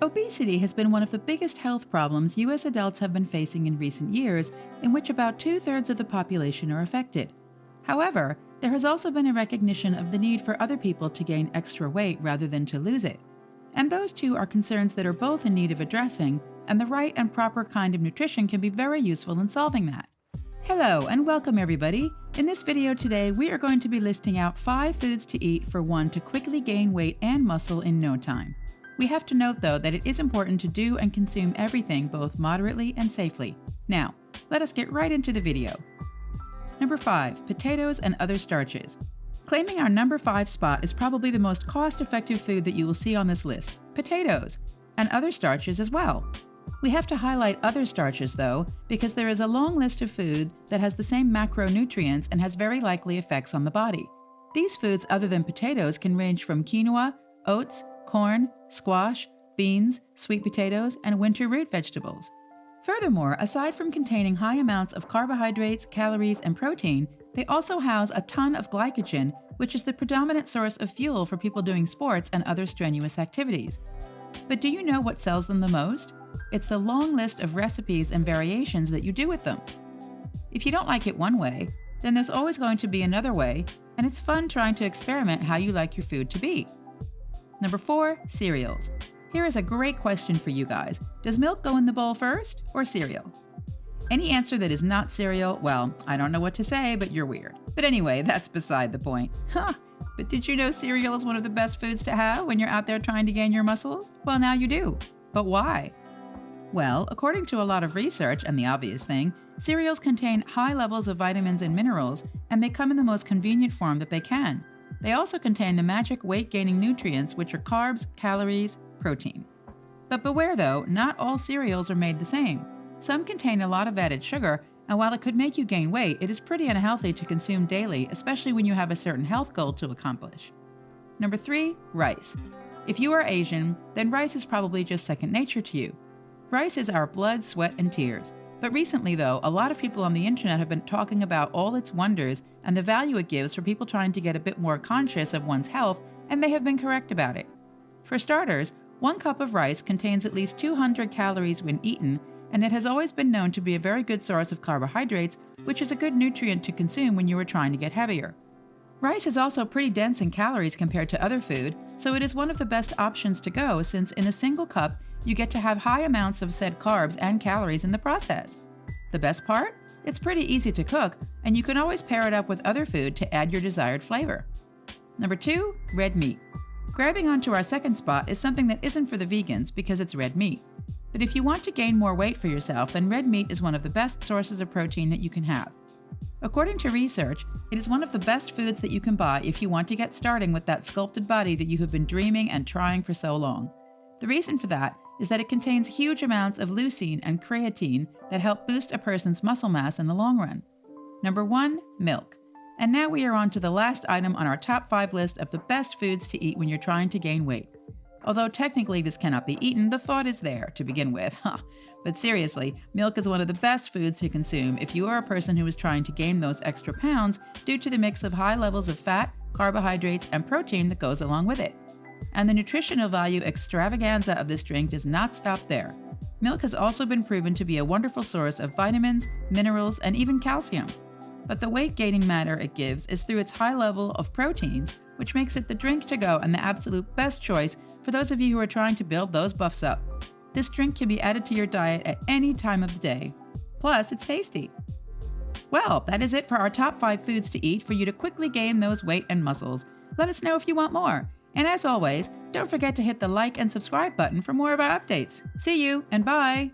Obesity has been one of the biggest health problems U.S. adults have been facing in recent years, in which about two-thirds of the population are affected. However, there has also been a recognition of the need for other people to gain extra weight rather than to lose it. And those two are concerns that are both in need of addressing, and the right and proper kind of nutrition can be very useful in solving that. Hello and welcome everybody. In this video today, we are going to be listing out 5 foods to eat for one to quickly gain weight and muscle in no time. We have to note though that it is important to do and consume everything both moderately and safely. Now, let us get right into the video. Number 5, potatoes and other starches. Claiming our number 5 spot is probably the most cost-effective food that you will see on this list, potatoes, and other starches as well. We have to highlight other starches though, because there is a long list of food that has the same macronutrients and has very likely effects on the body. These foods other than potatoes can range from quinoa, oats, corn, squash, beans, sweet potatoes, and winter root vegetables. Furthermore, aside from containing high amounts of carbohydrates, calories, and protein, they also house a ton of glycogen, which is the predominant source of fuel for people doing sports and other strenuous activities. But do you know what sells them the most? It's the long list of recipes and variations that you do with them. If you don't like it one way, then there's always going to be another way, and it's fun trying to experiment how you like your food to be. Number 4, cereals. Here is a great question for you guys. Does milk go in the bowl first or cereal? Any answer that is not cereal, well, I don't know what to say, but you're weird. But anyway, that's beside the point. But did you know cereal is one of the best foods to have when you're out there trying to gain your muscles? Well, now you do. But why? Well, according to a lot of research, and the obvious thing, cereals contain high levels of vitamins and minerals, and they come in the most convenient form that they can. They also contain the magic weight-gaining nutrients, which are carbs, calories, protein. But beware though, not all cereals are made the same. Some contain a lot of added sugar, and while it could make you gain weight, it is pretty unhealthy to consume daily, especially when you have a certain health goal to accomplish. Number 3, rice. If you are Asian, then rice is probably just second nature to you. Rice is our blood, sweat, and tears. But recently though, a lot of people on the internet have been talking about all its wonders and the value it gives for people trying to get a bit more conscious of one's health, and they have been correct about it. For starters, 1 cup of rice contains at least 200 calories when eaten, and it has always been known to be a very good source of carbohydrates, which is a good nutrient to consume when you are trying to get heavier. Rice is also pretty dense in calories compared to other food, so it is one of the best options to go since in a single cup, you get to have high amounts of said carbs and calories in the process. The best part? It's pretty easy to cook, and you can always pair it up with other food to add your desired flavor. Number 2, red meat. Grabbing onto our second spot is something that isn't for the vegans because it's red meat. But if you want to gain more weight for yourself, then red meat is one of the best sources of protein that you can have. According to research, it is one of the best foods that you can buy if you want to get starting with that sculpted body that you have been dreaming and trying for so long. The reason for that is that it contains huge amounts of leucine and creatine that help boost a person's muscle mass in the long run. Number 1, milk. And now we are on to the last item on our top 5 list of the best foods to eat when you're trying to gain weight. Although technically this cannot be eaten, the thought is there to begin with. But seriously, milk is one of the best foods to consume if you are a person who is trying to gain those extra pounds due to the mix of high levels of fat, carbohydrates, and protein that goes along with it. And the nutritional value extravaganza of this drink does not stop there. Milk has also been proven to be a wonderful source of vitamins, minerals, and even calcium. But the weight-gaining matter it gives is through its high level of proteins, which makes it the drink to go and the absolute best choice for those of you who are trying to build those buffs up. This drink can be added to your diet at any time of the day. Plus, it's tasty. Well, that is it for our top 5 foods to eat for you to quickly gain those weight and muscles. Let us know if you want more. And as always, don't forget to hit the like and subscribe button for more of our updates. See you and bye!